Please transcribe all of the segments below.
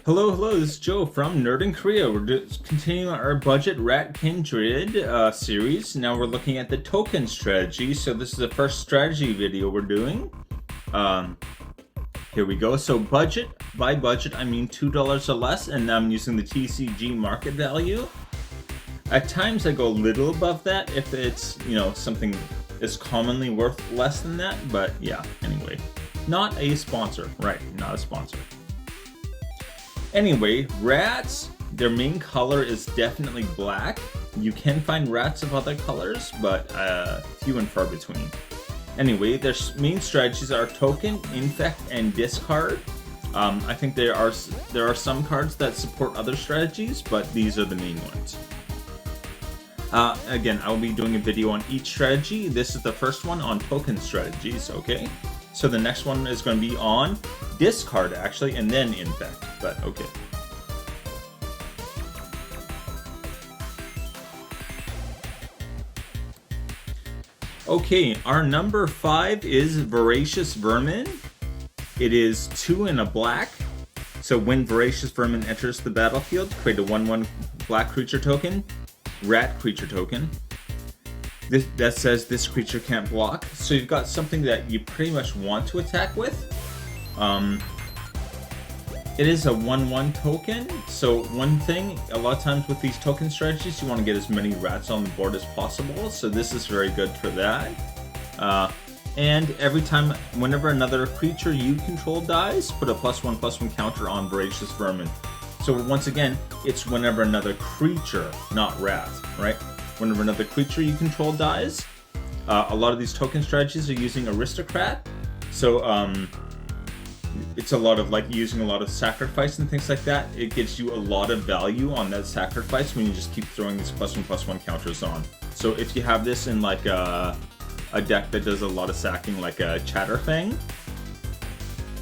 Hello, this is Joe from Nerd in Korea. We're just continuing our budget rat Kindred series. Now we're looking at the token strategy. So this is the first strategy video we're doing. Here we go. So budget, by budget I mean $2 or less, and I'm using the TCG market value. At times I go a little above that if it's, something is commonly worth less than that, but yeah, anyway. Not a sponsor, right, not a sponsor. Anyway, rats, their main color is definitely black. You can find rats of other colors, but few and far between. Anyway, their main strategies are token, infect, and discard. I think there are some cards that support other strategies, but these are the main ones. Again, I will be doing a video on each strategy. This is the first one on token strategies, okay? So the next one is going to be on discard, actually, and then infect, but okay. Okay, our number 5 is Voracious Vermin. It is 2 and a black. So when Voracious Vermin enters the battlefield, create a 1/1 black creature token, rat creature token. That says this creature can't block. So you've got something that you pretty much want to attack with. It is a 1/1 token. So one thing, a lot of times with these token strategies, you want to get as many rats on the board as possible. So this is very good for that. And every time, whenever another creature you control dies, put a +1/+1 counter on Voracious Vermin. So once again, it's whenever another creature, not rat, right? Whenever another creature you control dies. A lot of these token strategies are using aristocrat. So it's a lot of using a lot of sacrifice and things like that. It gives you a lot of value on that sacrifice when you just keep throwing these +1/+1 counters on. So if you have this in a deck that does a lot of sacking, like a Chatterfang,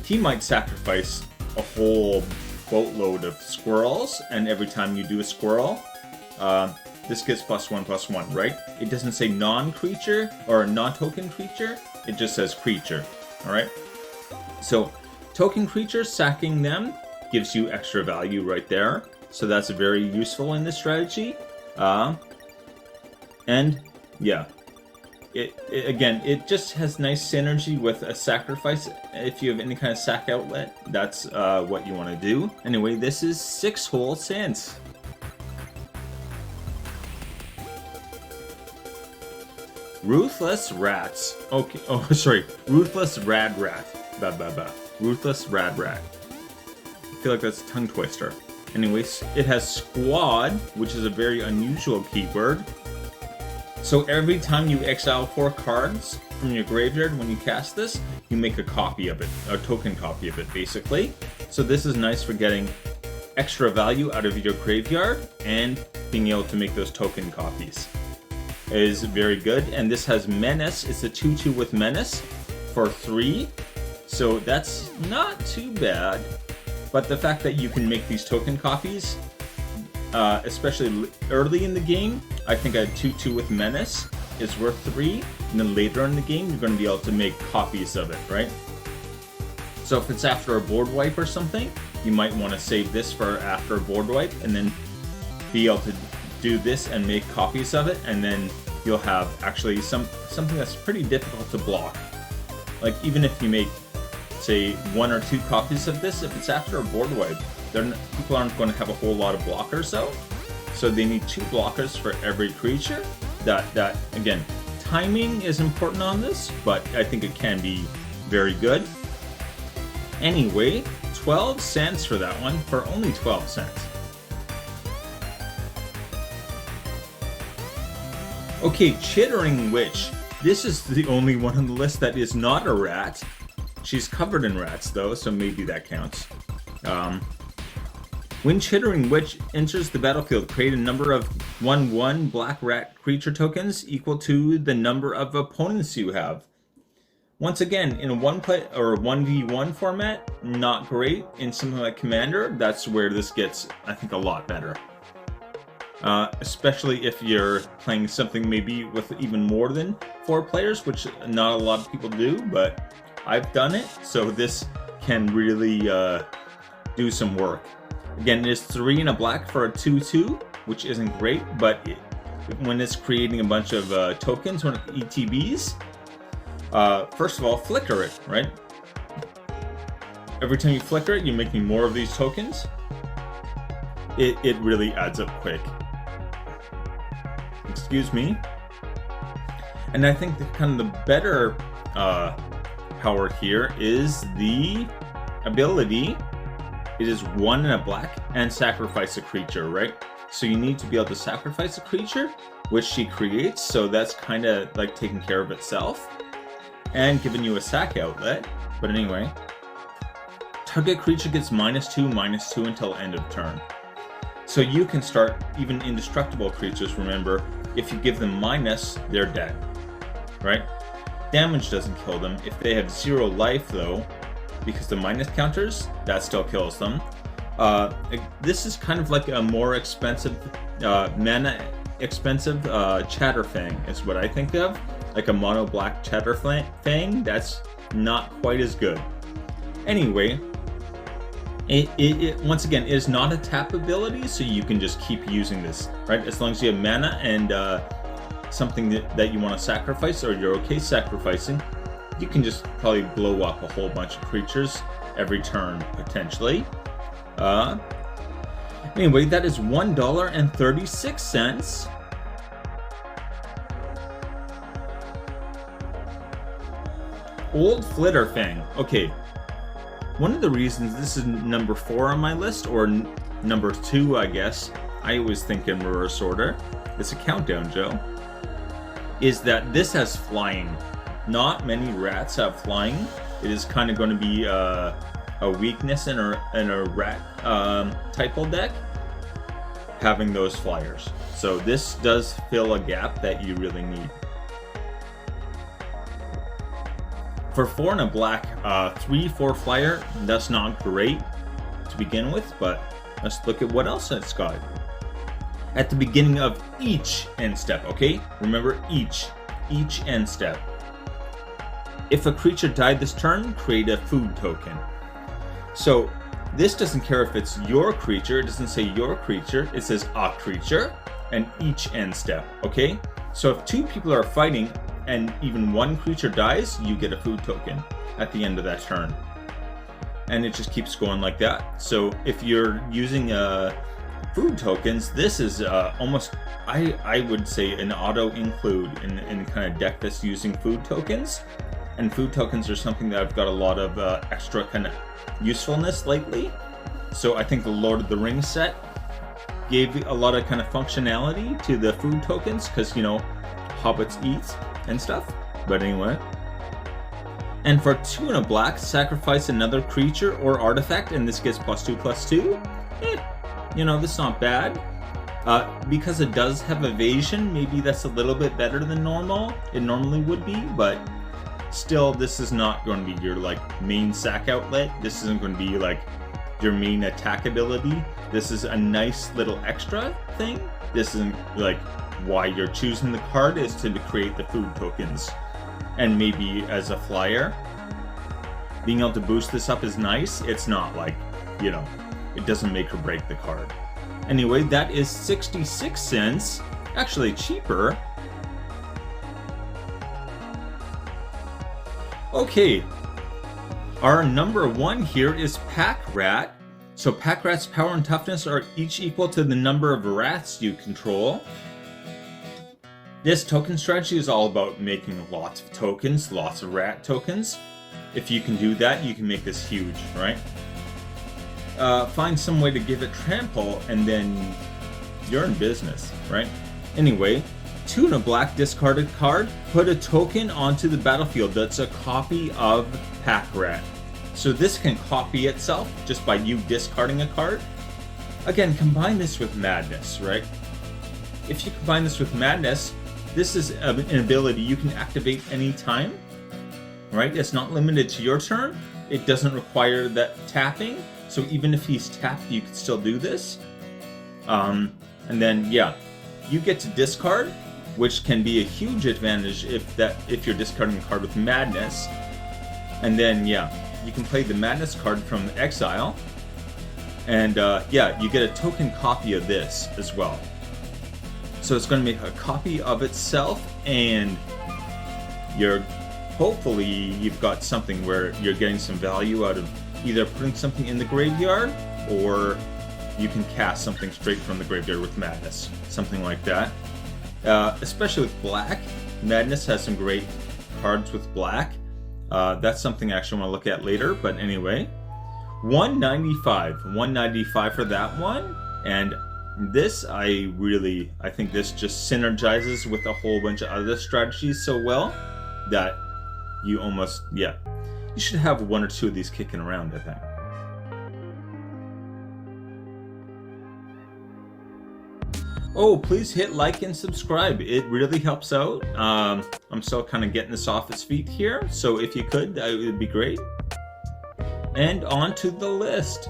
he might sacrifice a whole boatload of squirrels, and every time you do a squirrel, this gets +1/+1, right? It doesn't say non-creature or non-token creature, it just says creature, alright? So, token creatures, sacking them gives you extra value right there. So that's very useful in this strategy. And, yeah. It just has nice synergy with a sacrifice. If you have any kind of sack outlet, that's what you want to do. Anyway, this is 6 whole cents. Ruthless Rats. Okay, oh, sorry. Ruthless Rad Rat. Ruthless Rad Rat. I feel like that's a tongue twister. Anyways, it has Squad, which is a very unusual keyword. So every time you exile 4 cards from your graveyard when you cast this, you make a copy of it, a token copy of it, basically. So this is nice for getting extra value out of your graveyard and being able to make those token copies. It is very good, and this has Menace. It's a 2/2 with Menace for 3, so that's not too bad. But the fact that you can make these token copies, especially early in the game, I think a 2/2 with Menace is worth 3, and then later in the game you're going to be able to make copies of it, right? So if it's after a board wipe or something, you might want to save this for after a board wipe, and then be able to do this and make copies of it, and then you'll have actually something that's pretty difficult to block. Like even if you make, say, 1 or 2 copies of this, if it's after a board wipe, people aren't going to have a whole lot of blockers out, so they need 2 blockers for every creature. That again, timing is important on this, but I think it can be very good. Anyway, 12 cents for that one, for only 12 cents. Okay, Chittering Witch. This is the only one on the list that is not a rat. She's covered in rats though, so maybe that counts. When Chittering Witch enters the battlefield, create a number of 1/1 black rat creature tokens equal to the number of opponents you have. Once again, in a 1v1 format, not great. In something like Commander, that's where this gets, I think, a lot better. Especially if you're playing something maybe with even more than 4 players, which not a lot of people do, but I've done it, so this can really do some work. Again, it is 3 and a black for a 2/2, which isn't great, but when it's creating a bunch of tokens, when ETBs, first of all, flicker it, right? Every time you flicker it, you're making more of these tokens. It really adds up quick. Excuse me. And I think the better power here is the ability. It is 1 and a black and sacrifice a creature, right? So you need to be able to sacrifice a creature, which she creates, so that's kind of like taking care of itself and giving you a sack outlet. But anyway, target creature gets -2/-2 until end of turn. So you can start even indestructible creatures. Remember, if you give them minus, they're dead, right? Damage doesn't kill them. If they have 0 life though, because the minus counters, that still kills them. This is kind of like a more expensive, mana expensive Chatterfang is what I think of. Like a mono black Chatterfang, that's not quite as good. Anyway, it once again is not a tap ability, so you can just keep using this, right? As long as you have mana and something that you want to sacrifice, or you're okay sacrificing, you can just probably blow up a whole bunch of creatures every turn, potentially. Anyway, that is $1.36. Old Flitterfang. Okay. One of the reasons this is number 4 on my list, or number 2, I guess, I always think in reverse order, it's a countdown, Joe, is that this has flying. Not many rats have flying. It is kind of going to be a weakness in a rat typal deck, having those flyers. So this does fill a gap that you really need. For 4 and a black, 3/4 flyer, that's not great to begin with, but let's look at what else it's got. At the beginning of each end step, okay? Remember, each end step. If a creature died this turn, create a food token. So this doesn't care if it's your creature, it doesn't say your creature, it says a creature, and each end step, okay? So if 2 people are fighting, and even 1 creature dies, you get a food token at the end of that turn. And it just keeps going like that. So if you're using food tokens, this is almost, I would say, an auto include in kind of deck that's using food tokens. And food tokens are something that I've got a lot of extra kind of usefulness lately. So I think the Lord of the Rings set gave a lot of kind of functionality to the food tokens, because, you know, hobbits eat and stuff. But anyway. And for 2 and a black, sacrifice another creature or artifact, and this gets +2/+2. You know, that's not bad. Because it does have evasion, maybe that's a little bit better than normal. It normally would be, but still, this is not going to be your like main sack outlet. This isn't going to be like your main attack ability. This is a nice little extra thing. This isn't like why you're choosing the card, is to create the food tokens. And maybe as a flyer, being able to boost this up is nice. It's not like, you know, it doesn't make or break the card. Anyway, that is 66 cents. Actually cheaper. Okay, our number 1 here is Pack Rat. So Pack Rat's power and toughness are each equal to the number of rats you control. This token strategy is all about making lots of tokens, lots of rat tokens. If you can do that, you can make this huge, right? Find some way to give it trample, and then you're in business, right? Anyway, 2 and a black discarded card, put a token onto the battlefield that's a copy of Pack Rat. So this can copy itself just by you discarding a card. Again, combine this with Madness, right? If you combine this with Madness, this is an ability you can activate anytime, right? It's not limited to your turn. It doesn't require that tapping. So even if he's tapped, you can still do this. And then, yeah, you get to discard, which can be a huge advantage if you're discarding a card with Madness. And then, yeah, you can play the Madness card from exile. And yeah, you get a token copy of this as well. So it's going to make a copy of itself, and hopefully you've got something where you're getting some value out of either putting something in the graveyard, or you can cast something straight from the graveyard with Madness, something like that. Especially with black, Madness has some great cards with black. That's something I actually want to look at later, but anyway. 195 for that one, and this I think this just synergizes with a whole bunch of other strategies so well that you should have one or two of these kicking around, I think. Oh, please hit like and subscribe. It really helps out. I'm still kind of getting this off its feet here, so if you could, that would be great. And on to the list.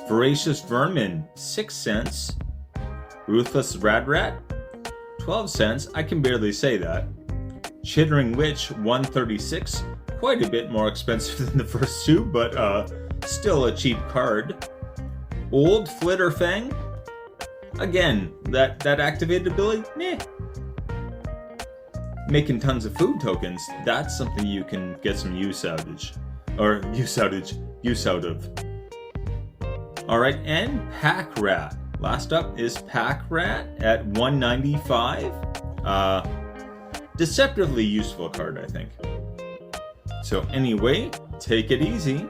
Voracious Vermin, 6 cents. Ruthless Radrat, 12 cents. I can barely say that. Chittering Witch, 136. Quite a bit more expensive than the first two, but still a cheap card. Old Flitterfang. Again, that activated ability, meh. Making tons of food tokens, that's something you can get some use out of. Alright, and Pack Rat. Last up is Pack Rat at 195. Deceptively useful card, I think. So anyway, take it easy.